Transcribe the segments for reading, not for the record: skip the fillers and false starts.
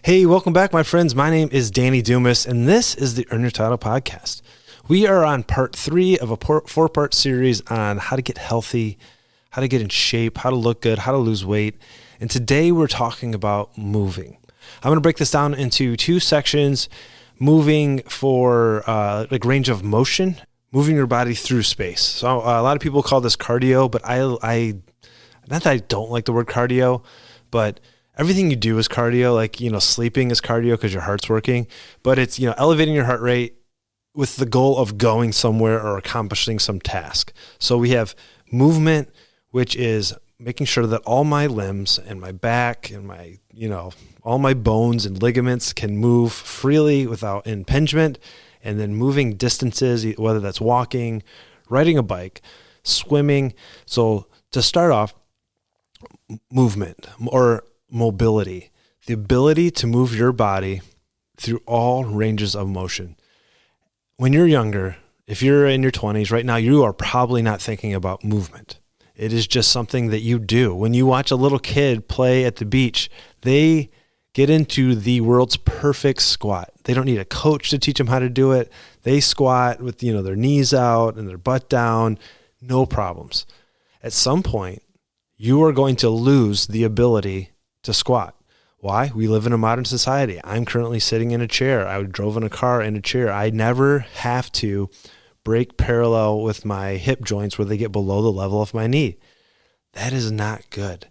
Hey, welcome back, my friends. My name is Danny Dumas, and this is the Earn Your Title podcast. We are on part 3 of a 4-part series on how to get healthy, how to get in shape, how to look good, how to lose weight. And today we're talking about moving. I'm going to break this down into 2 sections: moving for range of motion, moving your body through space. So a lot of people call this cardio, but I not that I don't like the word cardio, but everything you do is cardio. Like, sleeping is cardio because your heart's working, but it's, elevating your heart rate with the goal of going somewhere or accomplishing some task. So we have movement, which is making sure that all my limbs and my back and my, all my bones and ligaments can move freely without impingement. And then moving distances, whether that's walking, riding a bike, swimming. So to start off, movement or mobility, the ability to move your body through all ranges of motion. When you're younger, if you're in your 20s right now, you are probably not thinking about movement. It is just something that you do. When you watch a little kid play at the beach, they get into the world's perfect squat. They don't need a coach to teach them how to do it. They squat with, their knees out and their butt down, no problems. At some point, you are going to lose the ability to squat. Why? We live in a modern society. I'm currently sitting in a chair. I drove in a car in a chair. I never have to break parallel with my hip joints where they get below the level of my knee. That is not good.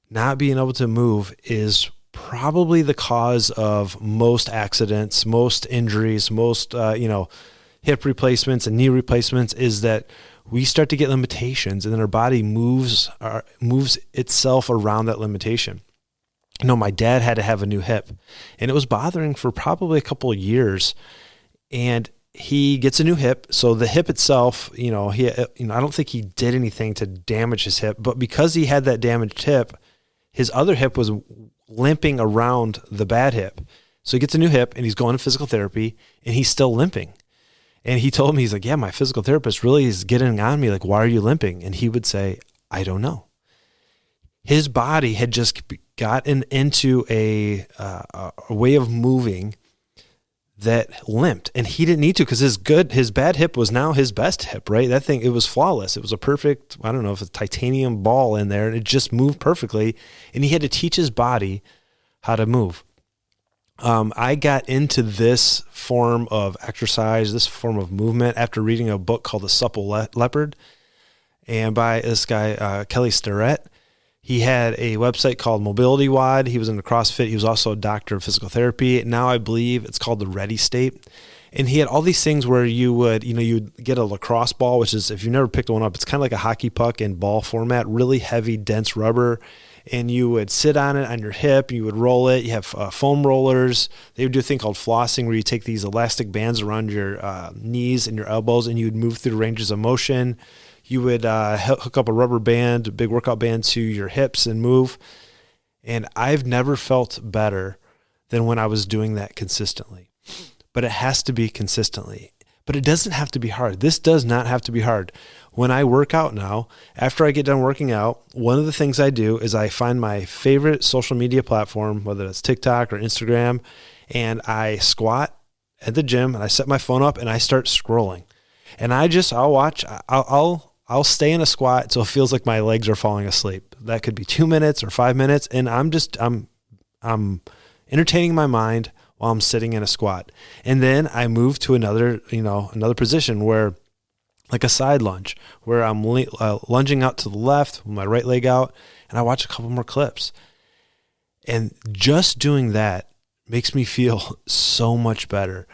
Not being able to move is probably the cause of most accidents, most injuries, most hip replacements and knee replacements, is that we start to get limitations and then our body moves itself around that limitation. My dad had to have a new hip, and it was bothering for probably a couple of years, and he gets a new hip. So the hip itself, I don't think he did anything to damage his hip, but because he had that damaged hip, his other hip was limping around the bad hip. So he gets a new hip and he's going to physical therapy and he's still limping. And he told me, he's like, yeah, my physical therapist really is getting on me. Like, why are you limping? And he would say, I don't know. His body had just gotten into a way of moving that limped, and he didn't need to, because his bad hip was now his best hip, right? That thing, it was flawless. It was a perfect, I don't know if it's a titanium ball in there, and it just moved perfectly, and he had to teach his body how to move. I got into this form of exercise, this form of movement, after reading a book called The Supple Leopard, and by this guy, Kelly Starrett. He had a website called Mobility Wad. He was into CrossFit. He was also a doctor of physical therapy. Now I believe it's called the Ready State. And he had all these things where you would, you'd get a lacrosse ball, which is, if you've never picked one up, it's kind of like a hockey puck in ball format, really heavy, dense rubber. And you would sit on it on your hip. You would roll it. You have foam rollers. They would do a thing called flossing, where you take these elastic bands around your knees and your elbows, and you would move through ranges of motion. You would hook up a rubber band, a big workout band, to your hips and move. And I've never felt better than when I was doing that consistently. But it has to be consistently. But it doesn't have to be hard. This does not have to be hard. When I work out now, after I get done working out, one of the things I do is I find my favorite social media platform, whether it's TikTok or Instagram, and I squat at the gym and I set my phone up and I start scrolling. And I'll stay in a squat so it feels like my legs are falling asleep. That could be 2 minutes or 5 minutes, and I'm entertaining my mind while I'm sitting in a squat. And then I move to another position where, like a side lunge, where I'm lunging out to the left with my right leg out, and I watch a couple more clips. And just doing that makes me feel so much better.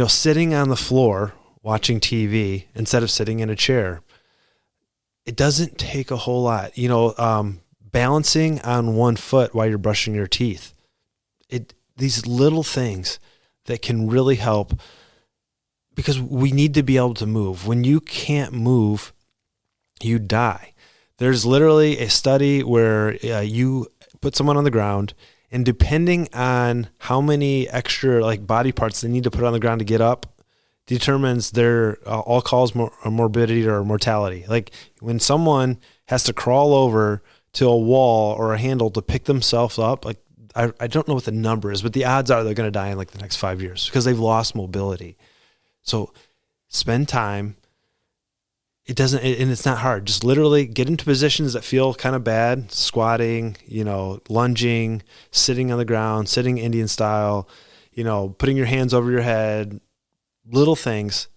Sitting on the floor watching TV instead of sitting in a chair, it doesn't take a whole lot. Balancing on one foot while you're brushing your teeth. These little things that can really help, because we need to be able to move. When you can't move, you die. There's literally a study where you put someone on the ground, and depending on how many extra body parts they need to put on the ground to get up, determines their all-cause morbidity or mortality. Like when someone has to crawl over to a wall or a handle to pick themselves up, like I don't know what the number is, but the odds are they're going to die in like the next 5 years because they've lost mobility. So spend time. And it's not hard. Just literally get into positions that feel kind of bad, squatting, lunging, sitting on the ground, sitting Indian style, putting your hands over your head. Little things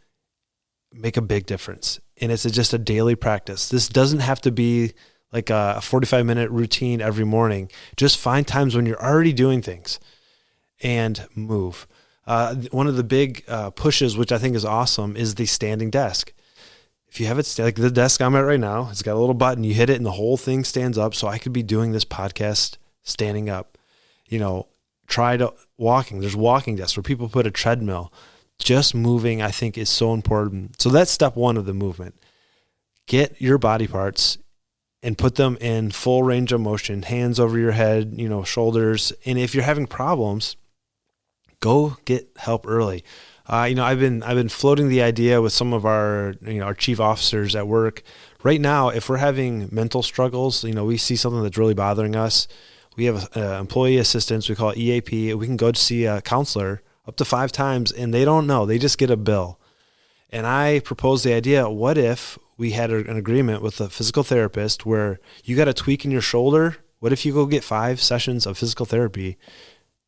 make a big difference. And it's just a daily practice. This doesn't have to be like a 45-minute routine every morning. Just find times when you're already doing things and move. One of the big pushes, which I think is awesome, is the standing desk. If you have it, like the desk I'm at right now, it's got a little button. You hit it and the whole thing stands up. So I could be doing this podcast standing up. Try to walking. There's walking desks where people put a treadmill. Just moving, I think, is so important. So that's step one of the movement. Get your body parts and put them in full range of motion, hands over your head, shoulders. And if you're having problems, go get help early. I've been floating the idea with some of our chief officers at work. Right now, if we're having mental struggles, we see something that's really bothering us. We have employee assistance. We call it EAP. We can go to see a counselor up to 5 times, and they don't know. They just get a bill. And I proposed the idea, what if we had an agreement with a physical therapist where you got a tweak in your shoulder? What if you go get 5 sessions of physical therapy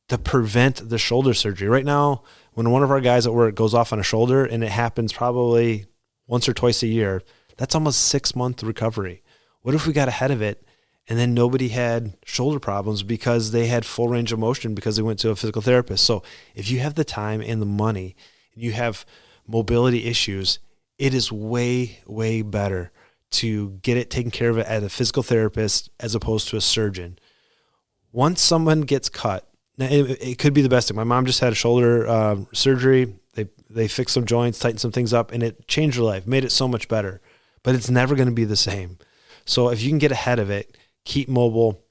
to prevent the shoulder surgery? Right now, when one of our guys at work goes off on a shoulder, and it happens probably once or twice a year, that's almost 6-month recovery. What if we got ahead of it and then nobody had shoulder problems because they had full range of motion because they went to a physical therapist? So if you have the time and the money and you have mobility issues, it is way, way better to get it taken care of at a physical therapist as opposed to a surgeon. Once someone gets cut, now it could be the best thing. My mom just had a shoulder surgery. They fixed some joints, tightened some things up, and it changed her life, made it so much better. But it's never going to be the same. So if you can get ahead of it, keep mobile,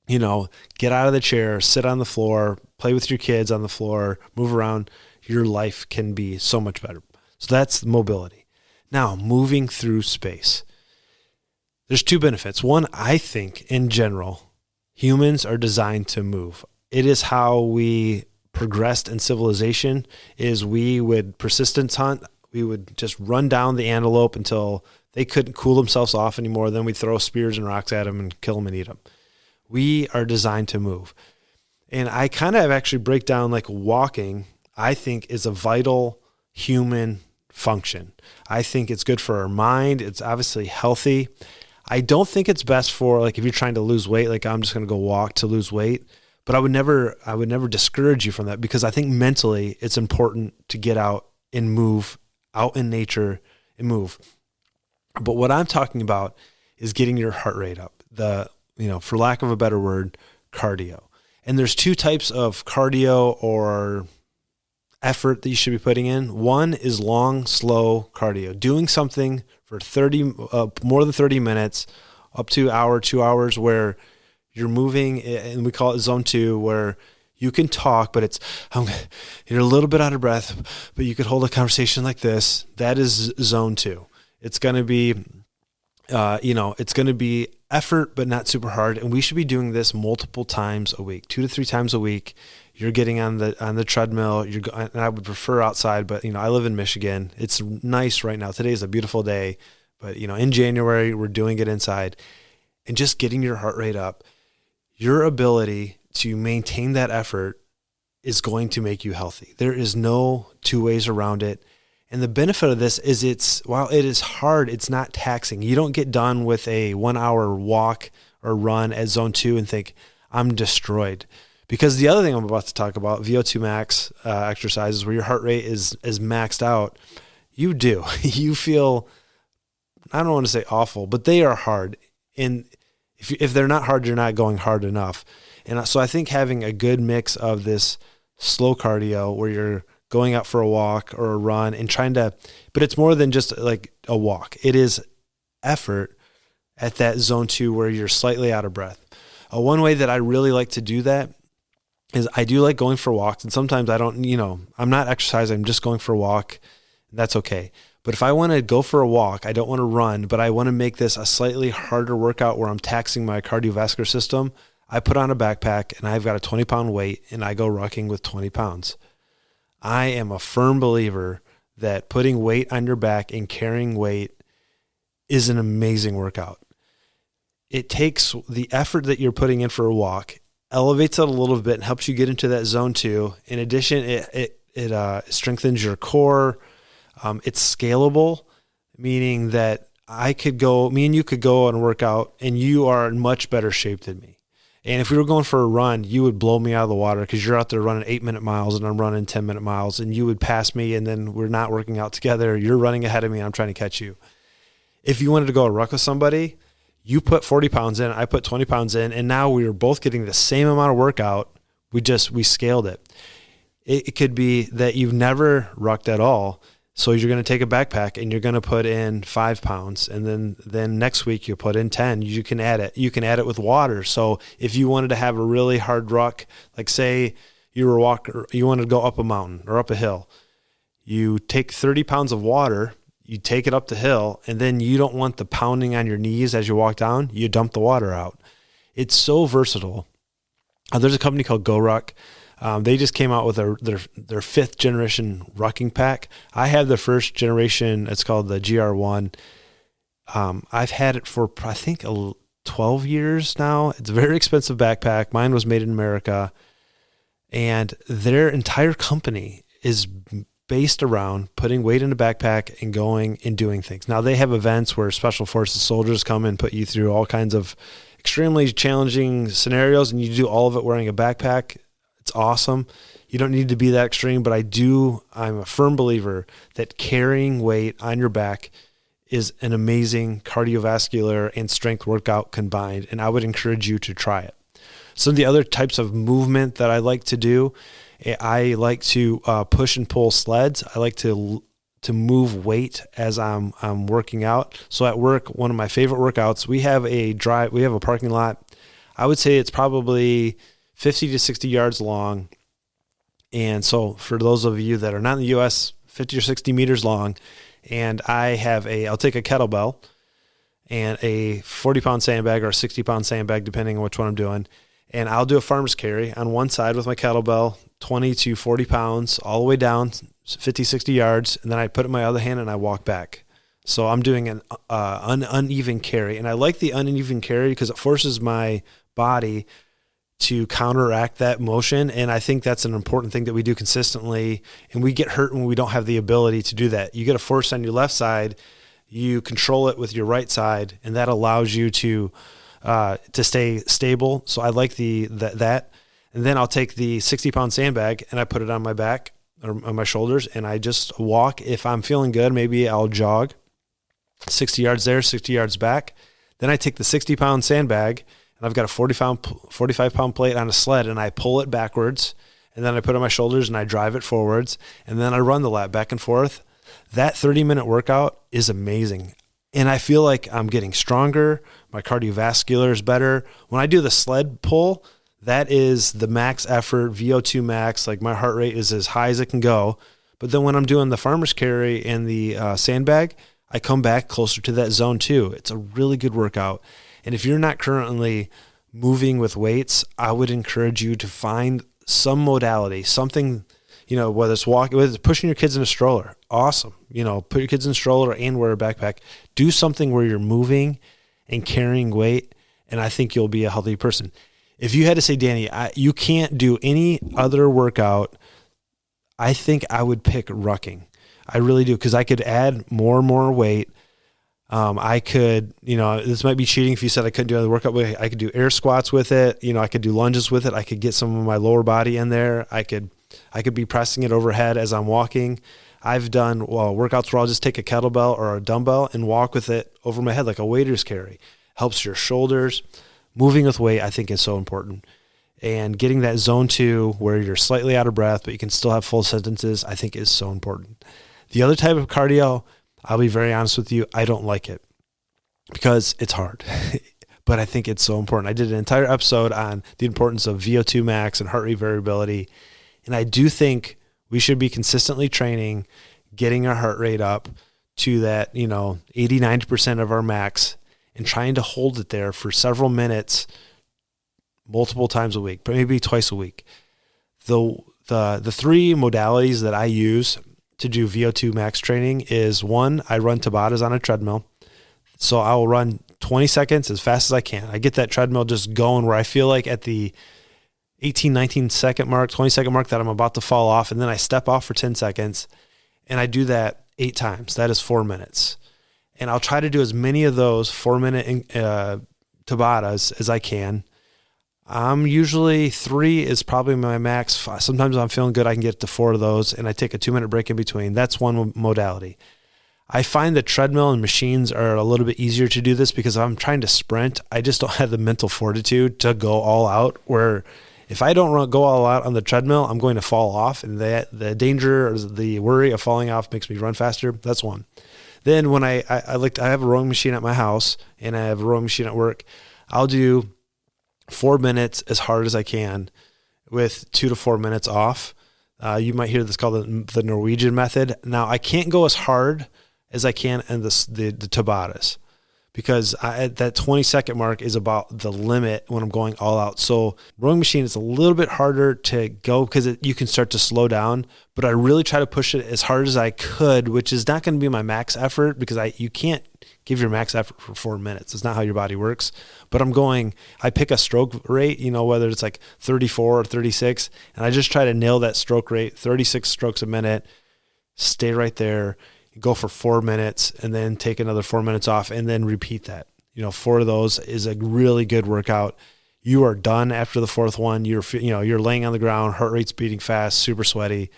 get out of the chair, sit on the floor, play with your kids on the floor, move around, your life can be so much better. So that's mobility. Now, moving through space. There's 2 benefits. One, I think in general, humans are designed to move. It is how we progressed in civilization, is we would persistence hunt. We would just run down the antelope until they couldn't cool themselves off anymore. Then we'd throw spears and rocks at them and kill them and eat them. We are designed to move. And I kind of actually break down like walking, I think, is a vital human function. I think it's good for our mind. It's obviously healthy. I don't think it's best for like if you're trying to lose weight, like I'm just going to go walk to lose weight. But I would never discourage you from that, because I think mentally it's important to get out and move, out in nature and move. But what I'm talking about is getting your heart rate up, for lack of a better word, cardio. And there's 2 types of cardio or effort that you should be putting in. One is long, slow cardio, doing something for more than 30 minutes, up to an hour, 2 hours, where you're moving, and we call it zone 2, where you can talk, but you're a little bit out of breath, but you could hold a conversation like this. That is zone 2. It's going to be, it's going to be effort, but not super hard. And we should be doing this multiple times a week, 2 to 3 times a week. You're getting on the treadmill. And I would prefer outside, but I live in Michigan. It's nice right now. Today is a beautiful day, but in January we're doing it inside, and just getting your heart rate up. Your ability to maintain that effort is going to make you healthy. There is no 2 ways around it. And the benefit of this is while it is hard, it's not taxing. You don't get done with a 1-hour walk or run at zone 2 and think, I'm destroyed. Because the other thing I'm about to talk about, VO2 max exercises, where your heart rate is maxed out, you feel, I don't want to say awful, but they are hard. And if they're not hard, you're not going hard enough. And so I think having a good mix of this slow cardio where you're going out for a walk or a run and but it's more than just like a walk. It is effort at that zone 2 where you're slightly out of breath. One way that I really like to do that is I do like going for walks, and sometimes I don't, I'm not exercising, I'm just going for a walk. That's okay. But if I want to go for a walk, I don't want to run, but I want to make this a slightly harder workout where I'm taxing my cardiovascular system, I put on a backpack and I've got a 20-pound weight and I go rucking with 20 pounds. I am a firm believer that putting weight on your back and carrying weight is an amazing workout. It takes the effort that you're putting in for a walk, elevates it a little bit and helps you get into that zone 2. In addition, it strengthens your core. It's scalable, meaning that me and you could go and work out and you are in much better shape than me. And if we were going for a run, you would blow me out of the water because you're out there running 8-minute miles and I'm running 10-minute miles, and you would pass me and then we're not working out together. You're running ahead of me and I'm trying to catch you. If you wanted to go a ruck with somebody, you put 40 pounds in, I put 20 pounds in, and now we were both getting the same amount of workout. We scaled it. It could be that you've never rucked at all. So you're going to take a backpack and you're going to put in 5 pounds, and then next week you put in 10. You can add it. You can add it with water. So if you wanted to have a really hard ruck, like say you wanted to go up a mountain or up a hill, you take 30 pounds of water, you take it up the hill, and then you don't want the pounding on your knees as you walk down, you dump the water out. It's so versatile. There's a company called GoRuck. They just came out with their 5th generation rucking pack. I have the 1st generation. It's called the GR1. I've had it for, I think, 12 years now. It's a very expensive backpack. Mine was made in America. And their entire company is based around putting weight in a backpack and going and doing things. Now, they have events where Special Forces soldiers come and put you through all kinds of extremely challenging scenarios, and you do all of it wearing a backpack. It's awesome. You don't need to be that extreme, but I'm a firm believer that carrying weight on your back is an amazing cardiovascular and strength workout combined, and I would encourage you to try it. Some of the other types of movement that I like to do, I like to push and pull sleds. I like to move weight as I'm working out. So at work, one of my favorite workouts, we have a parking lot. I would say it's probably 50 to 60 yards long. And so for those of you that are not in the U.S., 50 or 60 meters long. And I'll take a kettlebell and a 40-pound sandbag or a 60-pound sandbag, depending on which one I'm doing. And I'll do a farmer's carry on one side with my kettlebell, 20 to 40 pounds, all the way down 50, 60 yards. And then I put it in my other hand and I walk back. So I'm doing an uneven carry. And I like the uneven carry because it forces my body to counteract that motion. And I think that's an important thing that we do consistently. And we get hurt when we don't have the ability to do that. You get a force on your left side, you control it with your right side, and that allows you to stay stable. So I like that. And then I'll take the 60-pound sandbag and I put it on my back or on my shoulders, and I just walk. If I'm feeling good, maybe I'll jog 60 yards there, 60 yards back. Then I take the 60-pound sandbag, and I've got a 45-pound plate on a sled, and I pull it backwards, and then I put it on my shoulders and I drive it forwards, and then I run the lap back and forth. That 30-minute workout is amazing. And I feel like I'm getting stronger. My cardiovascular is better. When I do the sled pull, that is the max effort, VO2 max. Like my heart rate is as high as it can go. But then when I'm doing the farmer's carry and the sandbag, I come back closer to that zone 2. It's a really good workout. And if you're not currently moving with weights, I would encourage you to find some modality, something, whether it's walking, whether it's pushing your kids in a stroller, awesome. Put your kids in a stroller and wear a backpack. Do something where you're moving and carrying weight, and I think you'll be a healthy person. If you had to say, Danny, you can't do any other workout, I think I would pick rucking. I really do, because I could add more and more weight. I could, this might be cheating if you said I couldn't do another workout, but I could do air squats with it. I could do lunges with it. I could get some of my lower body in there. I could be pressing it overhead as I'm walking. I've done workouts where I'll just take a kettlebell or a dumbbell and walk with it over my head like a waiter's carry. Helps your shoulders. Moving with weight, I think, is so important. And getting that zone 2 where you're slightly out of breath, but you can still have full sentences, I think is so important. The other type of cardio, I'll be very honest with you, I don't like it because it's hard, but I think it's so important. I did an entire episode on the importance of VO2 max and heart rate variability. And I do think we should be consistently training, getting our heart rate up to that, 80, 90% of our max and trying to hold it there for several minutes multiple times a week, but maybe twice a week. The three modalities that I use to do VO2 max training is, one, I run Tabatas on a treadmill. So I will run 20 seconds as fast as I can. I get that treadmill just going where I feel like at the 18, 19 second mark, 20 second mark that I'm about to fall off. And then I step off for 10 seconds and I do that 8 times. That is 4 minutes. And I'll try to do as many of those 4-minute Tabatas as I can. Usually 3 is probably my max. Sometimes I'm feeling good, I can get to 4 of those, and I take a 2-minute break in between. That's one modality. I find that treadmill and machines are a little bit easier to do this because if I'm trying to sprint, I just don't have the mental fortitude to go all out, where if I don't go all out on the treadmill, I'm going to fall off, and the danger or the worry of falling off makes me run faster. That's one. Then when I have a rowing machine at my house and I have a rowing machine at work, I'll do 4 minutes as hard as I can with 2 to 4 minutes off. You might hear this called the Norwegian method. Now, I can't go as hard as I can in the Tabatas because at that 20-second mark is about the limit when I'm going all out. So rowing machine is a little bit harder to go because you can start to slow down, but I really try to push it as hard as I could, which is not going to be my max effort because you can't give your max effort for 4 minutes. It's not how your body works. But I pick a stroke rate, whether it's like 34 or 36, and I just try to nail that stroke rate, 36 strokes a minute, stay right there, go for 4 minutes, and then take another 4 minutes off, and then repeat that. 4 of those is a really good workout. You are done after the 4th one. You're laying on the ground, heart rate's beating fast, super sweaty.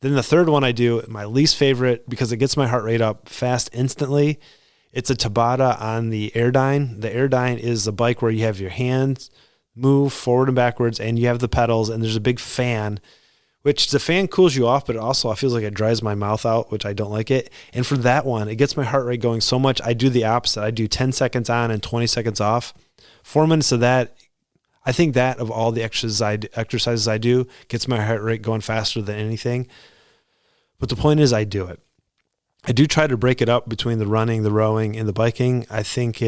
Then the 3rd one I do, my least favorite, because it gets my heart rate up fast instantly. It's a Tabata on the Airdyne. The Airdyne is the bike where you have your hands move forward and backwards, and you have the pedals, and there's a big fan, which the fan cools you off, but it also feels like it dries my mouth out, which I don't like it. And for that one, it gets my heart rate going so much, I do the opposite. I do 10 seconds on and 20 seconds off. 4 minutes of that, I think that of all the exercises I do gets my heart rate going faster than anything. But the point is I do it. I do try to break it up between the running, the rowing, and the biking. I think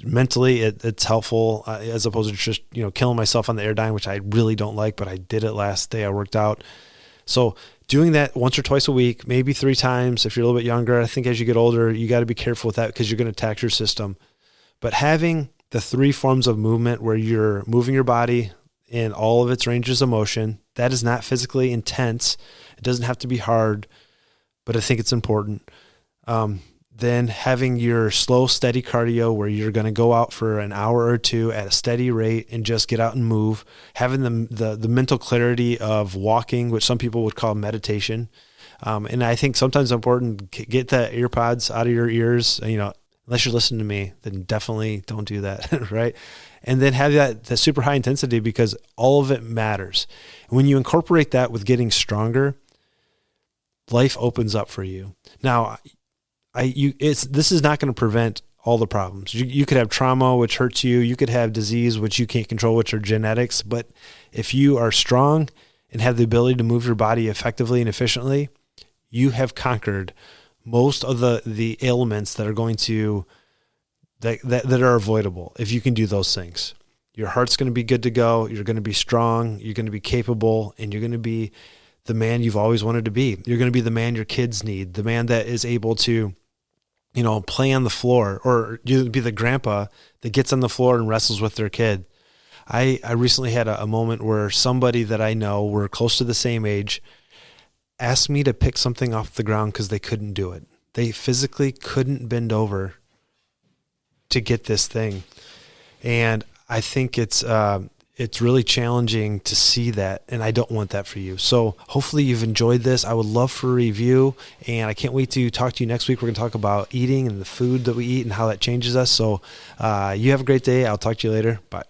mentally it's helpful as opposed to just killing myself on the Airdyne, which I really don't like, but I did it last day I worked out. So doing that once or twice a week, maybe 3 times if you're a little bit younger. I think as you get older, you got to be careful with that because you're going to tax your system. But having the 3 forms of movement where you're moving your body in all of its ranges of motion, that is not physically intense. It doesn't have to be hard, but I think it's important. Then having your slow, steady cardio where you're going to go out for an hour or 2 at a steady rate and just get out and move. Having the mental clarity of walking, which some people would call meditation. And I think sometimes it's important to get the earpods out of your ears. Unless you're listening to me, then definitely don't do that, right? And then have that super high intensity because all of it matters. When you incorporate that with getting stronger, life opens up for you. Now, this is not going to prevent all the problems. You could have trauma, which hurts you. You could have disease, which you can't control, which are genetics. But if you are strong and have the ability to move your body effectively and efficiently, you have conquered most of the ailments that are going to that are avoidable if you can do those things. Your heart's going to be good to go. You're going to be strong. You're going to be capable, and you're going to be the man you've always wanted to be. You're going to be the man your kids need, the man that is able to, play on the floor, or you'll be the grandpa that gets on the floor and wrestles with their kid. I recently had a moment where somebody that I know, we're close to the same age, asked me to pick something off the ground because they couldn't do it. They physically couldn't bend over to get this thing. And I think it's really challenging to see that, and I don't want that for you. So hopefully you've enjoyed this. I would love for a review, and I can't wait to talk to you next week. We're going to talk about eating and the food that we eat and how that changes us. So you have a great day. I'll talk to you later. Bye.